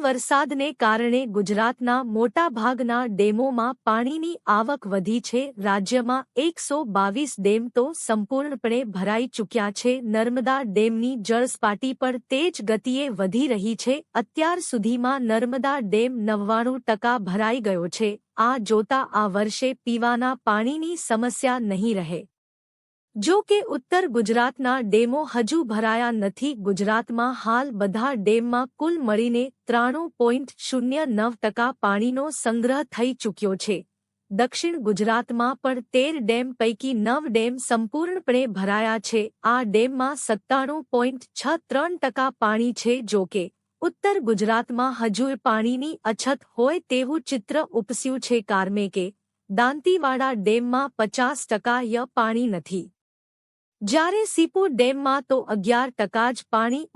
વરસાદને કારણે ગુજરાતના મોટાભાગના ડેમોમાં પાણીની આવક વધી છે। રાજ્યમાં 122 ડેમ તો સંપૂર્ણપણે ભરાઈ ચૂક્યા છે। નર્મદા ડેમની જળસપાટી પર તેજ ગતિએ વધી રહી છે। અત્યાર સુધીમાં નર્મદા ડેમ 99% ભરાઈ ગયો છે। આ જોતા આ વર્ષે પીવાના પાણીની સમસ્યા નહીં રહે। જો કે ઉત્તર ગુજરાતના ડેમો હજુ ભરાયા નથી। ગુજરાતમાં હાલ બધા ડેમમાં કુલ મળીને 93.09% પાણીનો સંગ્રહ થઈ ચૂક્યો છે। દક્ષિણ ગુજરાતમાં પણ 13 ડેમ પૈકી 9 ડેમ સંપૂર્ણપણે ભરાયા છે। આ ડેમમાં 97.63% પાણી છે। જો કે ઉત્તર ગુજરાતમાં હજુ પાણીની અછત હોય તેવું ચિત્ર ઉપસ્યું છે। કારણ કે દાંતીવાડા ડેમમાં 50% પાણી નથી, જ્યારે સીપુ ડેમમાં તો 11% જ પાણી